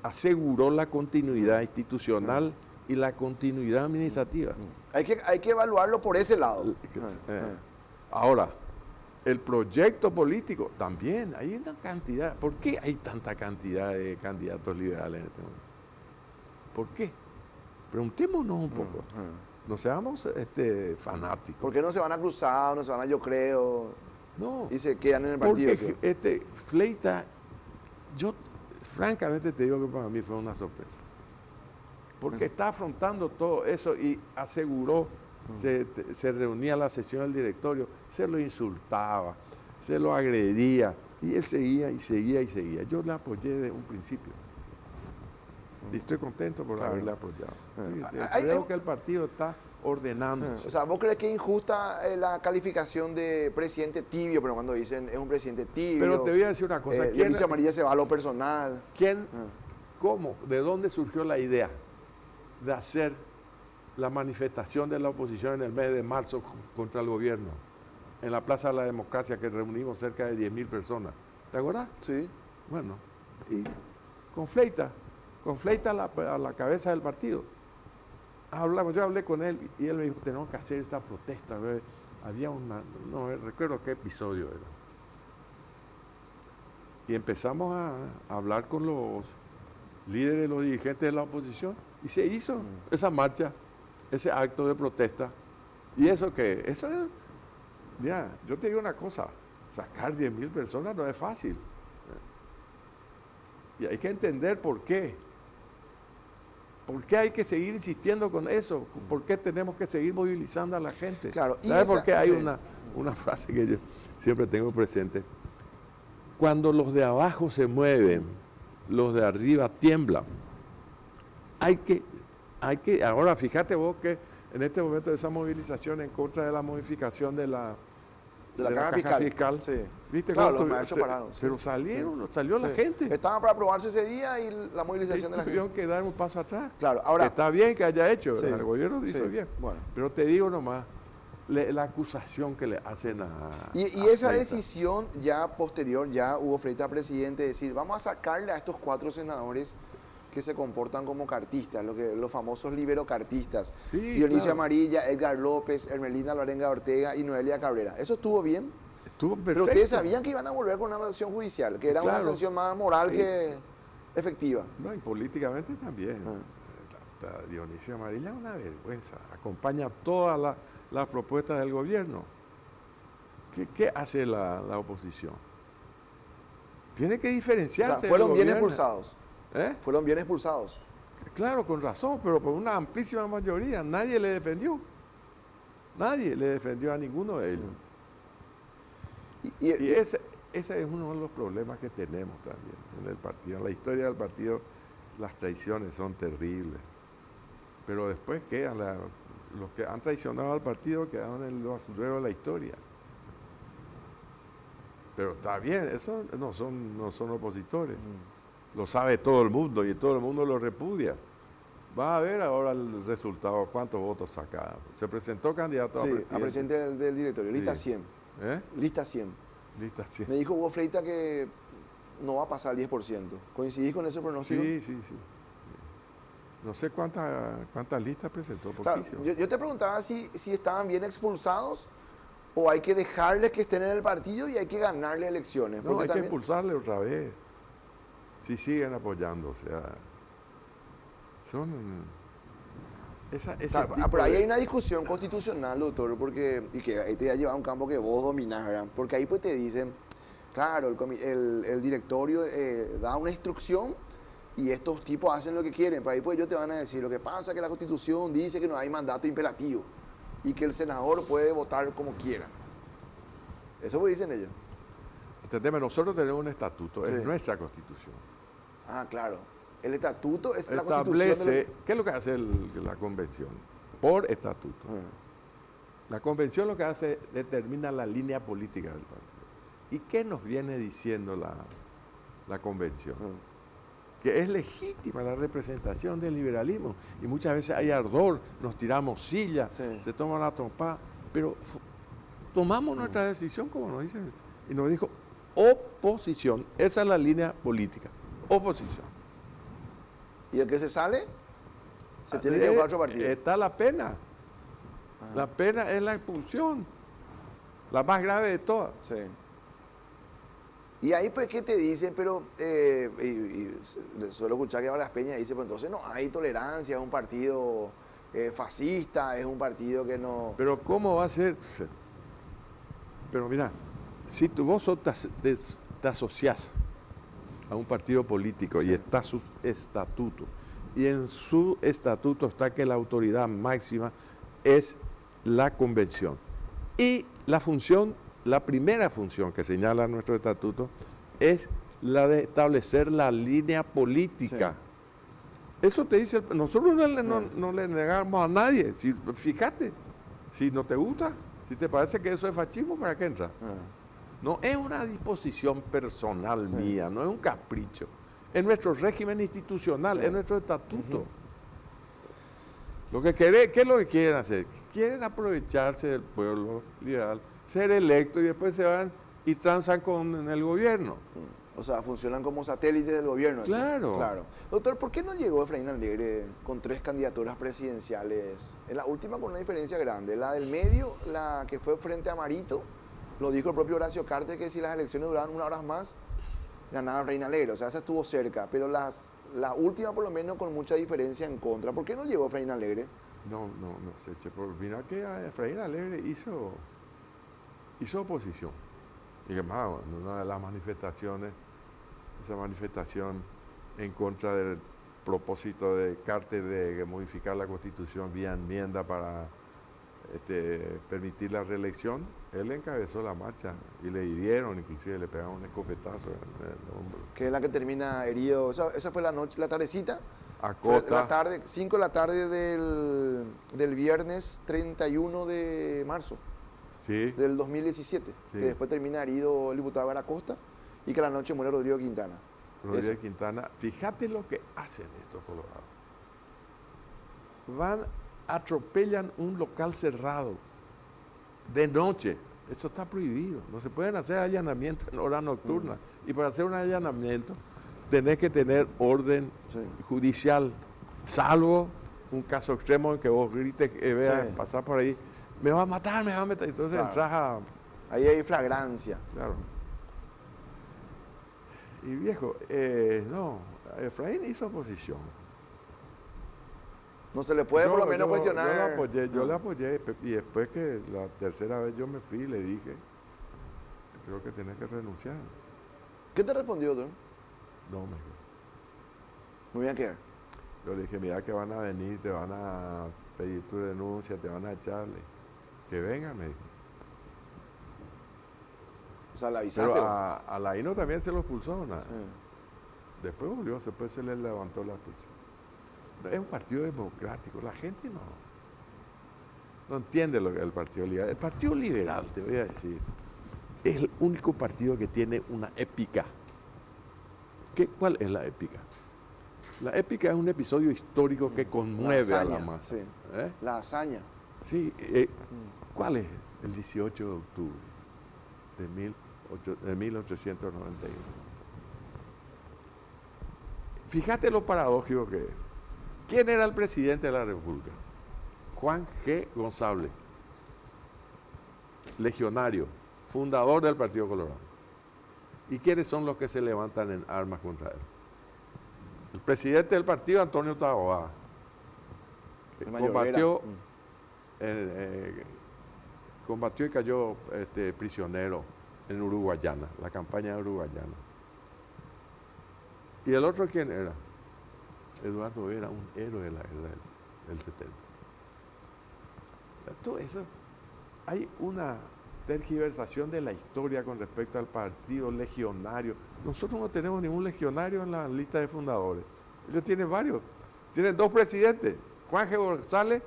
aseguró la continuidad institucional y la continuidad administrativa. Hay que evaluarlo por ese lado. Ahora, el proyecto político también, hay una cantidad. ¿Por qué hay tanta cantidad de candidatos liberales en este momento? ¿Por qué? Preguntémonos un poco. No seamos fanáticos. ¿Por qué no se van a cruzar, no se van a yo creo? No. Y se quedan en el partido. Porque ¿sí? Fleita, yo francamente te digo que para mí fue una sorpresa. Porque está afrontando todo eso y aseguró, se reunía a la sesión del directorio, se lo insultaba, se lo agredía, y él seguía y seguía y seguía. Yo le apoyé desde un principio. Y estoy contento por haberle apoyado. Creo que el partido está ordenando. O sea, ¿vos crees que es injusta la calificación de presidente tibio? Pero cuando dicen es un presidente tibio. Pero te voy a decir una cosa. Dionisio Amarilla se va a lo personal. ¿Quién? ¿Cómo? ¿De dónde surgió la idea de hacer la manifestación de la oposición en el mes de marzo contra el gobierno? En la Plaza de la Democracia, que reunimos cerca de 10.000 personas. ¿Te acuerdas? Sí. Bueno, y con Fleita a la cabeza del partido. Yo hablé con él y él me dijo, tenemos que hacer esta protesta. Había no recuerdo qué episodio era. Y empezamos a hablar con los líderes, los dirigentes de la oposición, y se hizo esa marcha, ese acto de protesta. ¿Y eso qué? Eso es, mira, yo te digo una cosa, sacar 10.000 personas no es fácil. Y hay que entender por qué. ¿Por qué hay que seguir insistiendo con eso? ¿Por qué tenemos que seguir movilizando a la gente? Claro. ¿Sabes por qué? Hay una frase que yo siempre tengo presente. Cuando los de abajo se mueven, los de arriba tiemblan. Ahora fíjate vos que en este momento de esa movilización en contra de la modificación de la caja fiscal. Sí. ¿Viste? Claro, los maestros pararon. Sí. Pero salió la gente. Estaban para aprobarse ese día y la movilización de la gente. Tuvieron que dar un paso atrás. Claro, ahora. Está bien que haya hecho, Sí, el gobierno hizo bien. Bueno. Pero te digo nomás, la acusación que le hacen a Y esa decisión ya posterior, ya Hugo Fleita presidente, de decir, vamos a sacarle a estos 4 senadores que se comportan como cartistas, los famosos liberocartistas. Sí, Dionisio claro. Amarilla, Edgar López, Hermelinda Alvarenga Ortega y Noelia Cabrera. ¿Eso estuvo bien? Estuvo perfecto. Pero ustedes sabían que iban a volver con una acción judicial, que era una sanción más moral que efectiva. No, y políticamente también. Dionisio Amarilla es una vergüenza. Acompaña todas las propuestas del gobierno. ¿Qué hace la oposición? Tiene que diferenciarse. O sea, fueron del bien gobierno. expulsados. ¿Eh? Fueron bien expulsados. Claro, con razón, pero por una amplísima mayoría. Nadie le defendió. Nadie le defendió a ninguno de ellos. Y ese es uno de los problemas que tenemos también en el partido. En la historia del partido, las traiciones son terribles. Pero después quedan los que han traicionado al partido quedaron en el basurero de la historia. Pero está bien, eso no son opositores. Lo sabe todo el mundo y todo el mundo lo repudia. Va a ver ahora el resultado, cuántos votos saca. Se presentó candidato a presidente del directorio, lista Sí. 100. Lista 100. Lista 100. Me dijo Hugo Fleita que no va a pasar el 10%. ¿Coincidís con ese pronóstico? Sí. No sé cuántas listas presentó. Claro, yo te preguntaba si estaban bien expulsados o hay que dejarles que estén en el partido y hay que ganarle elecciones. No, hay que expulsarle otra vez. Si siguen apoyando, o sea, son... Pero ahí hay una discusión constitucional, doctor, y que ahí te ha llevado a un campo que vos dominás, ¿verdad? Porque ahí pues te dicen, claro, el directorio da una instrucción y estos tipos hacen lo que quieren, pero ahí pues ellos te van a decir, lo que pasa es que la Constitución dice que no hay mandato imperativo y que el senador puede votar como quiera. Eso pues dicen ellos. Entendeme, nosotros tenemos un estatuto, Sí. es nuestra Constitución. Ah, claro. El estatuto es la constitución. Establece, ¿qué es lo que hace la convención? Por estatuto. La convención lo que hace determina la línea política del partido. ¿Y qué nos viene diciendo la convención? Que es legítima la representación del liberalismo. Y muchas veces hay ardor, nos tiramos sillas, se toma una trompada, pero tomamos nuestra decisión como nos dicen. Y nos dijo, oposición, esa es la línea política, oposición. ¿Y el que se sale? Se tiene que buscar otro partido. Está la pena. La pena es la expulsión, la más grave de todas. Sí. Y ahí pues, ¿qué te dicen? Pero, suelo escuchar que Vargas Peña dice, pues entonces no hay tolerancia, es un partido fascista, es un partido que no... Pero ¿cómo va a ser? Pero mira, si vos te asociás a un partido político y está su estatuto, y en su estatuto está que la autoridad máxima es la convención. Y la primera función que señala nuestro estatuto es la de establecer la línea política. Sí. Eso te dice, nosotros no le negamos a nadie. Fíjate, si no te gusta, si te parece que eso es fascismo, ¿para qué entra? No es una disposición personal mía, no es un capricho. Es nuestro régimen institucional, es nuestro estatuto. ¿Qué es lo que quieren hacer? Quieren aprovecharse del pueblo liberal, ser electos y después se van y transan con el gobierno. O sea, funcionan como satélites del gobierno. Claro. Claro. Doctor, ¿por qué no llegó Efraín Alegre con 3 candidaturas presidenciales? En la última con una diferencia grande. La del medio, la que fue frente a Marito, lo dijo el propio Horacio Cartes, que si las elecciones duraban 1 hora más, ganaba Efraín Alegre. O sea, esa estuvo cerca. Pero la última, por lo menos, con mucha diferencia en contra. ¿Por qué no llegó Efraín Alegre? No sé, mira que Efraín Alegre hizo oposición. Y además, en una de las manifestaciones, esa manifestación en contra del propósito de Carter de modificar la Constitución vía enmienda para permitir la reelección, él encabezó la marcha y le hirieron, inclusive le pegaron un escopetazo en el hombro. Que es la que termina herido. Esa fue la noche, la tardecita. Acosta. La tarde, 5 de la tarde del viernes 31 de marzo. Sí. Del 2017, que después termina herido el diputado Acosta y que a la noche muere Rodrigo Quintana. Rodrigo Quintana, fíjate lo que hacen estos colorados. Atropellan un local cerrado de noche. Eso está prohibido. No se pueden hacer allanamientos en hora nocturna. Y para hacer un allanamiento tenés que tener orden judicial, salvo un caso extremo en que vos grites, veas pasar por ahí. Me va a matar, me va a meter. Entonces entras a... Ahí hay flagrancia. Claro. Y viejo, no, Efraín hizo oposición. No se le puede por lo menos cuestionar. Yo le apoyé y después que la tercera vez yo me fui y le dije, creo que tenés que renunciar. ¿Qué te respondió, doctor? No, me dijo. Me voy a quedar. Yo le dije, mira que van a venir, te van a pedir tu denuncia, te van a echarle. Que venga, me dijo. O sea, la avisaste. Pero a Laino también se lo expulsó, ¿no? Sí. Después volvió, después se le levantó la tucha. Es un partido democrático, la gente no entiende lo que es el Partido Liberal. El Partido Liberal, te voy a decir, es el único partido que tiene una épica. ¿Cuál es la épica? La épica es un episodio histórico que conmueve a la masa. Sí. La hazaña. Sí, ¿cuál es? El 18 de octubre de 1891. Fíjate lo paradójico que es. ¿Quién era el presidente de la República? Juan G. González, legionario, fundador del Partido Colorado. ¿Y quiénes son los que se levantan en armas contra él? El presidente del partido, Antonio Taboada, que combatió y cayó prisionero en Uruguayana, la campaña de Uruguayana. ¿Y el otro quién era? Eduardo era un héroe de la guerra del 70. Todo eso, hay una tergiversación de la historia con respecto al partido legionario. Nosotros no tenemos ningún legionario en la lista de fundadores. Ellos tienen varios. Tienen 2 presidentes, Juan G. González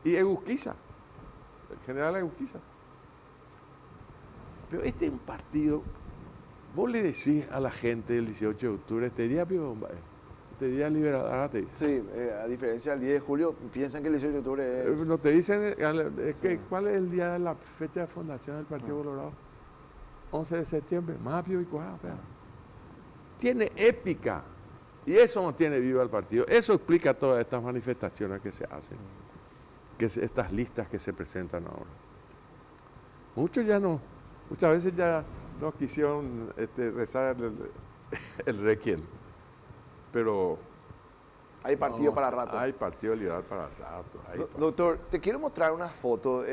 y Egusquiza, el general Egusquiza. Pero este es un partido, vos le decís a la gente del 18 de octubre, este día liberal, te dicen. Sí, a diferencia del 10 de julio, piensan que el 18 de octubre es... No te dicen, Sí. ¿cuál es el día de la fecha de fundación del Partido Colorado? 11 de septiembre, Mapio y Cuajá. Tiene épica. Y eso no tiene vivo el partido. Eso explica todas estas manifestaciones que se hacen. Estas listas que se presentan ahora. Muchos ya no, muchas veces ya no quisieron rezar el requiem. Pero Hay partido para rato. hay partido liberal para rato. Doctor, te quiero mostrar una foto.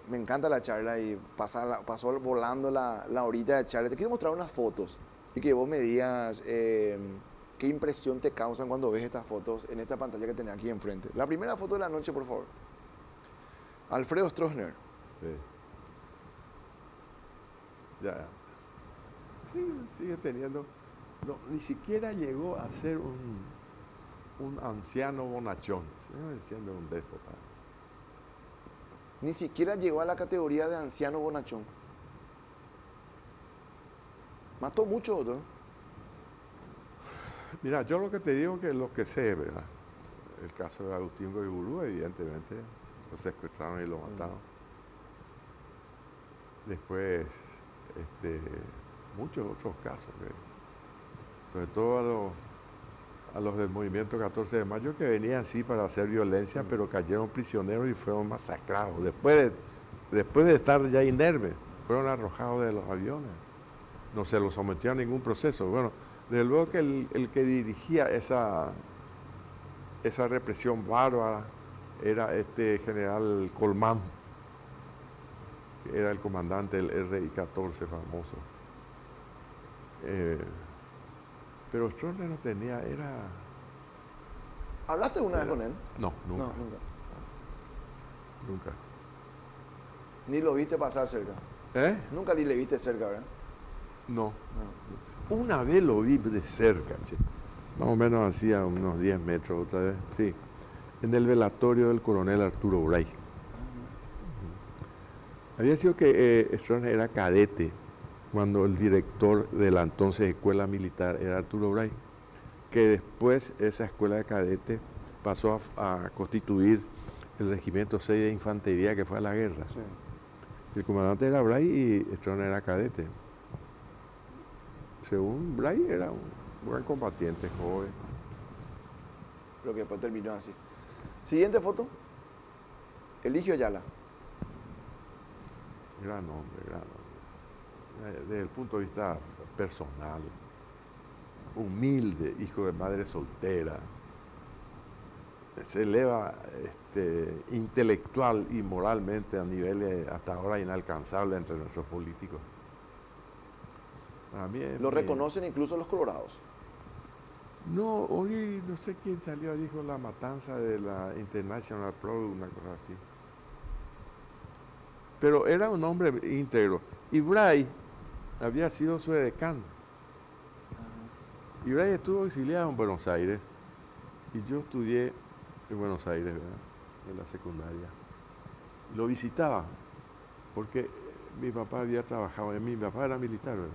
Me encanta la charla y pasó volando la horita de charla. Te quiero mostrar unas fotos y que vos me digas qué impresión te causan cuando ves estas fotos en esta pantalla que tenés aquí enfrente. La primera foto de la noche, por favor. Alfredo Stroessner. Sí. Ya. Sí, sigue teniendo. No, ni siquiera llegó a ser un anciano bonachón, sigue siendo un déspota. Ni siquiera llegó a la categoría de anciano bonachón. Mató mucho, doctor. Mira, yo lo que te digo que lo que sé, ¿verdad? El caso de Agustín Goiburú, evidentemente, lo secuestraron y lo mataron. Después, muchos otros casos, sobre todo a los del movimiento 14 de mayo que venían así para hacer violencia, pero cayeron prisioneros y fueron masacrados. Después de estar ya inermes, fueron arrojados de los aviones. No se los sometió a ningún proceso. Bueno, desde luego que el que dirigía esa represión bárbara era este general Colmán, que era el comandante del RI-14 famoso. Pero Stroessner no tenía, ¿Hablaste una vez con él? No, nunca. No, nunca. Nunca. Ni lo viste pasar cerca. Nunca ni le viste cerca, ¿verdad? No. Una vez lo vi de cerca, che. Más o menos hacía unos 10 metros otra vez, sí. En el velatorio del coronel Arturo Bray. Había sido que Stroessner era cadete cuando el director de la entonces escuela militar era Arturo Bray, que después esa escuela de cadetes pasó a constituir el regimiento 6 de infantería que fue a la guerra. Sí. El comandante era Bray y Stroessner era cadete. Según Bray era un buen combatiente, joven. Creo que después terminó así. Siguiente foto. Eligio Ayala. Gran hombre, gran hombre. Desde el punto de vista personal, humilde, hijo de madre soltera, se eleva intelectual y moralmente a niveles hasta ahora inalcanzables entre nuestros políticos. Para mí Lo reconocen incluso los colorados. No, hoy no sé quién salió, dijo la matanza de la International Pro, una cosa así. Pero era un hombre íntegro. Y Bray había sido su edecán. Y Bray estuvo exiliado en Buenos Aires. Y yo estudié en Buenos Aires, ¿verdad? En la secundaria. Lo visitaba, porque mi papá había trabajado, mi papá era militar, ¿verdad?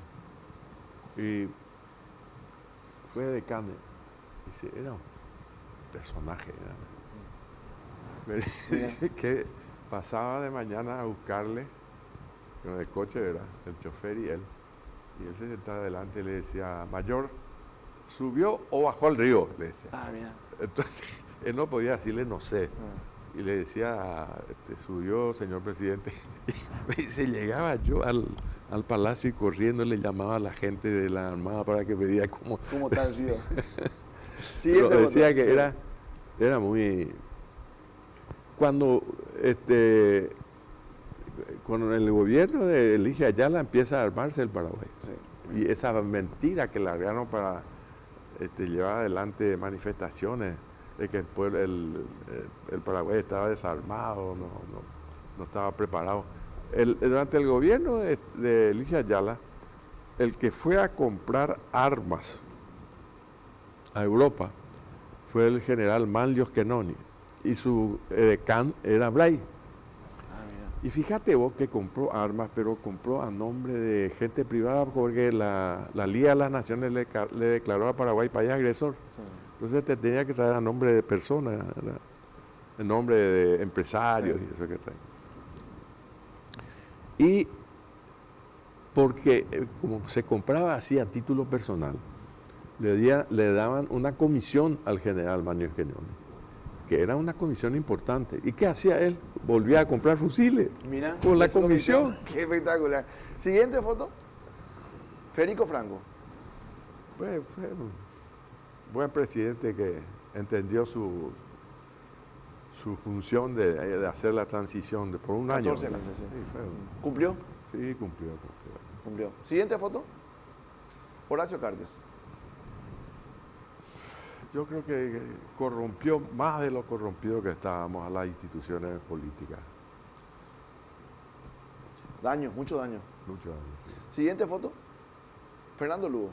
Y fue decán. Era un personaje, ¿verdad? Dice que pasaba de mañana a buscarle con el coche, ¿verdad? El chofer y él. Y él se sentaba adelante y le decía, mayor, ¿subió o bajó al río? Le decía. Ah, mira. Entonces, él no podía decirle no sé. Y le decía, subió, señor presidente. Y se llegaba yo al palacio y corriendo le llamaba a la gente de la Armada para que me diga cómo está el río. Pero decía que era muy... Cuando en el gobierno de Eligio Ayala empieza a armarse el Paraguay. Sí. Y esa mentira que largaron para llevar adelante manifestaciones de que el Paraguay estaba desarmado, no estaba preparado. Durante el gobierno de Eligio Ayala, el que fue a comprar armas a Europa fue el general Manlio Schenoni y su edecán era Bray. Y fíjate vos que compró armas, pero compró a nombre de gente privada porque la Liga de las Naciones le declaró a Paraguay país agresor. Sí. Entonces te tenía que traer a nombre de personas, ¿verdad? En nombre de empresarios y eso que trae. Y porque como se compraba así a título personal, le daban una comisión al general Manlio Schenoni, que era una comisión importante. ¿Y qué hacía él? Volvía a comprar fusiles. Mira, con la comisión. Qué espectacular. Siguiente foto. Federico Franco. Fue un buen presidente que entendió su función de hacer la transición por un 14 año. meses, sí. Sí, ¿Cumplió? Sí, cumplió. Siguiente foto. Horacio Cartes. Yo creo que corrompió más de lo corrompido que estábamos a las instituciones políticas. Daño, mucho daño. Mucho daño. Siguiente foto. Fernando Lugo.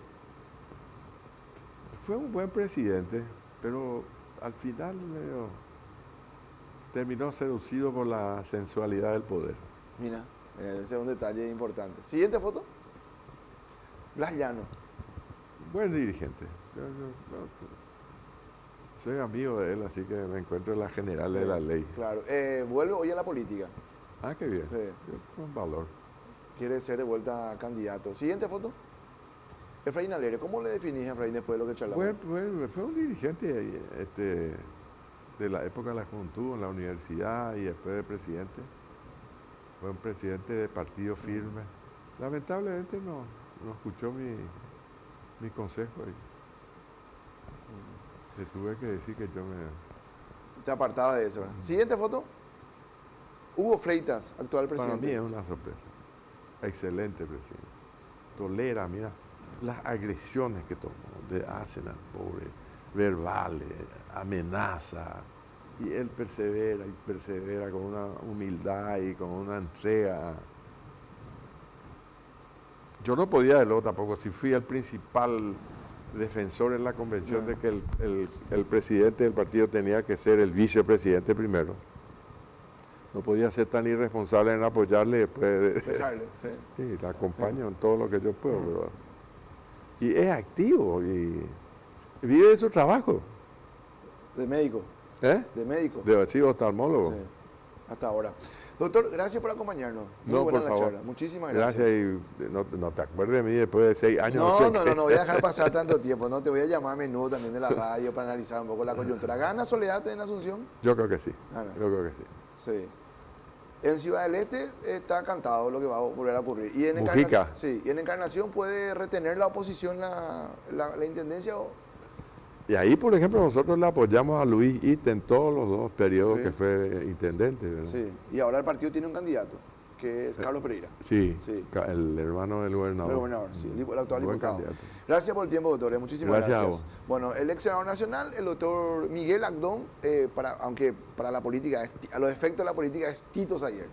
Fue un buen presidente, pero al final terminó seducido por la sensualidad del poder. Mira, ese es un detalle importante. Siguiente foto. Blas Llano. Buen dirigente. Soy amigo de él, así que me encuentro en la general de la ley. Claro. Vuelve hoy a la política. Ah, qué bien. Sí. Con valor. Quiere ser de vuelta candidato. Siguiente foto. Efraín Alegre. ¿Cómo le definís a Efraín después de lo que charlamos? Fue un dirigente de la época de la juventud en la universidad y después de presidente. Fue un presidente de partido firme. Lamentablemente no escuchó mi consejo y le tuve que decir que yo me... Te apartaba de eso, ¿verdad? Siguiente foto. Hugo Freitas, actual presidente. Para mí es una sorpresa. Excelente presidente. Tolera, mira, las agresiones que hacen al pobre, verbales, amenaza. Y él persevera con una humildad y con una entrega. Yo no podía de luego tampoco, si fui el principal defensor en la convención de que el presidente del partido tenía que ser el vicepresidente primero. No podía ser tan irresponsable en apoyarle y después dejarle, sí, la acompaño en todo lo que yo puedo, ¿verdad? Y es activo y vive de su trabajo. De médico. ¿Eh? De médico. De sí, oftalmólogo. Sí, hasta ahora. Doctor, gracias por acompañarnos. Muy no, buena por la favor. charla. Muchísimas gracias. Gracias y no te acuerdes de mí después de 6 años. No voy a dejar pasar tanto tiempo. No te voy a llamar a menudo también de la radio para analizar un poco la coyuntura. ¿Gana Soledad en Asunción? Yo creo que sí. Gana. Yo creo que sí. Sí. En Ciudad del Este está cantado lo que va a volver a ocurrir. Y en Mujica. Sí, y en Encarnación puede retener la oposición la intendencia o... Y ahí, por ejemplo, nosotros le apoyamos a Luis Ite en todos los 2 periodos que fue intendente, ¿verdad? Sí, y ahora el partido tiene un candidato, que es Carlos Pereira. Sí, el hermano del gobernador. El gobernador, sí, el actual diputado. Candidato. Gracias por el tiempo, doctor. Muchísimas gracias. A vos. Bueno, el ex senador nacional, el doctor Miguel Agdón, aunque para la política, a los efectos de la política es Tito Sayer.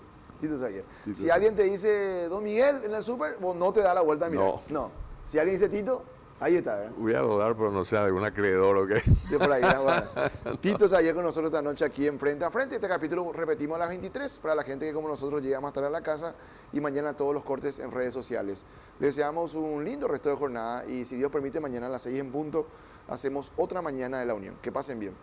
Si alguien te dice Don Miguel en el súper, vos no te da la vuelta a mirar. No. Si alguien dice Tito, ahí está, ¿verdad? Voy a dudar, pero no sé, algún acreedor o qué. De por ahí, bueno. Tito Sayer con nosotros esta noche aquí en Frente a Frente. Este capítulo repetimos a las 23 para la gente que como nosotros llega más tarde a la casa y mañana todos los cortes en redes sociales. Les deseamos un lindo resto de jornada y si Dios permite mañana a las 6 en punto hacemos otra mañana de la Unión. Que pasen bien.